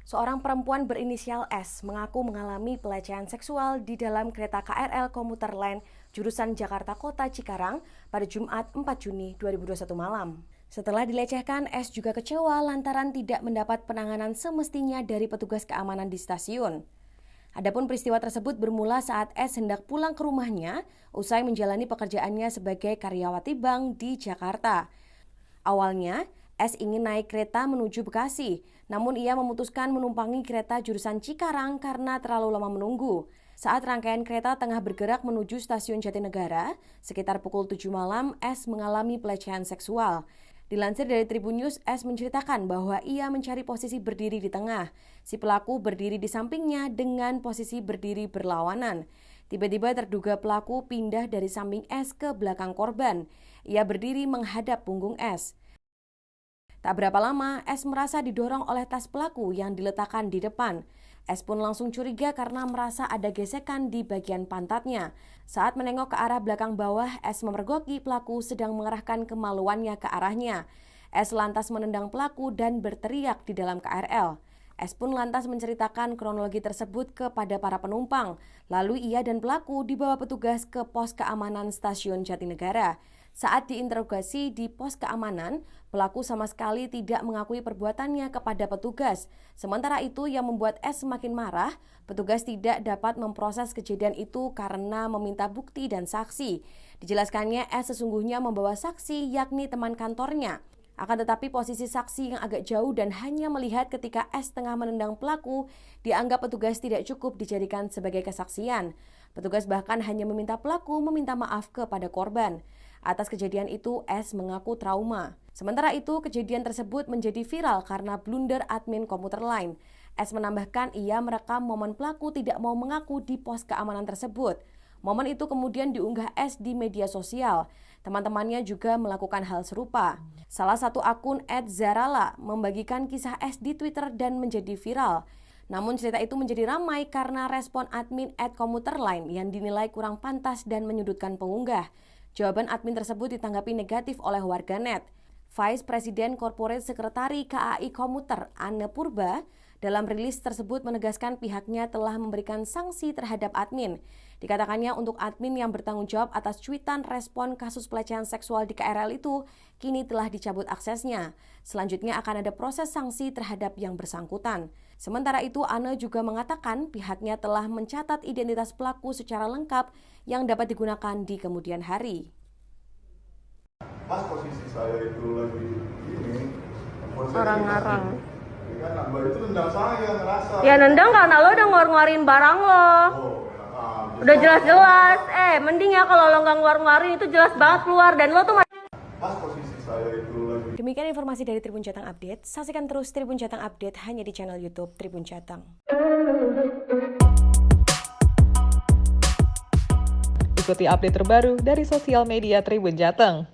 Seorang perempuan berinisial S mengaku mengalami pelecehan seksual di dalam kereta KRL komuter lain jurusan Jakarta Kota Cikarang pada Jumat 4 Juni 2021 malam. Setelah dilecehkan, S juga kecewa lantaran tidak mendapat penanganan semestinya dari petugas keamanan di stasiun. Adapun peristiwa tersebut bermula saat S hendak pulang ke rumahnya usai menjalani pekerjaannya sebagai karyawati bank di Jakarta. Awalnya, S ingin naik kereta menuju Bekasi, namun ia memutuskan menumpangi kereta jurusan Cikarang karena terlalu lama menunggu. Saat rangkaian kereta tengah bergerak menuju stasiun Jatinegara, sekitar pukul 7 malam, S mengalami pelecehan seksual. Dilansir dari Tribun News, S menceritakan bahwa ia mencari posisi berdiri di tengah. Si pelaku berdiri di sampingnya dengan posisi berdiri berlawanan. Tiba-tiba terduga pelaku pindah dari samping S ke belakang korban. Ia berdiri menghadap punggung S. Tak berapa lama, S merasa didorong oleh tas pelaku yang diletakkan di depan. S pun langsung curiga karena merasa ada gesekan di bagian pantatnya. Saat menengok ke arah belakang bawah, S memergoki pelaku sedang mengerahkan kemaluannya ke arahnya. S lantas menendang pelaku dan berteriak di dalam KRL. S pun lantas menceritakan kronologi tersebut kepada para penumpang. Lalu ia dan pelaku dibawa petugas ke pos keamanan stasiun Jatinegara. Saat diinterogasi di pos keamanan, pelaku sama sekali tidak mengakui perbuatannya kepada petugas. Sementara itu yang membuat S semakin marah, petugas tidak dapat memproses kejadian itu karena meminta bukti dan saksi. Dijelaskannya S sesungguhnya membawa saksi yakni teman kantornya. Akan tetapi posisi saksi yang agak jauh dan hanya melihat ketika S tengah menendang pelaku dianggap petugas tidak cukup dijadikan sebagai kesaksian. Petugas bahkan hanya meminta pelaku meminta maaf kepada korban. Atas kejadian itu, S mengaku trauma. Sementara itu, kejadian tersebut menjadi viral karena blunder admin komuter lain. S menambahkan ia merekam momen pelaku tidak mau mengaku di pos keamanan tersebut. Momen itu kemudian diunggah S di media sosial. Teman-temannya juga melakukan hal serupa. Salah satu akun @zarala membagikan kisah S di Twitter dan menjadi viral. Namun cerita itu menjadi ramai karena respon admin @komuterline yang dinilai kurang pantas dan menyudutkan pengunggah. Jawaban admin tersebut ditanggapi negatif oleh warganet. Vice President Corporate Secretary KAI Komuter, Anne Purba, dalam rilis tersebut menegaskan pihaknya telah memberikan sanksi terhadap admin. Dikatakannya untuk admin yang bertanggung jawab atas cuitan respon kasus pelecehan seksual di KRL itu, kini telah dicabut aksesnya. Selanjutnya akan ada proses sanksi terhadap yang bersangkutan. Sementara itu, Anne juga mengatakan pihaknya telah mencatat identitas pelaku secara lengkap yang dapat digunakan di kemudian hari. Pas posisi saya itu lagi ini, Ngarang-ngarang. kan Mbak itu nendang saya ngerasa. Ya nendang karena lo udah ngeluarin barang lo. Udah jelas-jelas. Mending ya kalau lo nggak ngeluarin itu jelas banget keluar dan lo tuh Pas posisi saya itu lagi. Demikian informasi dari Tribun Jateng Update. Saksikan terus Tribun Jateng Update hanya di channel YouTube Tribun Jateng. Ikuti update terbaru dari sosial media Tribun Jateng.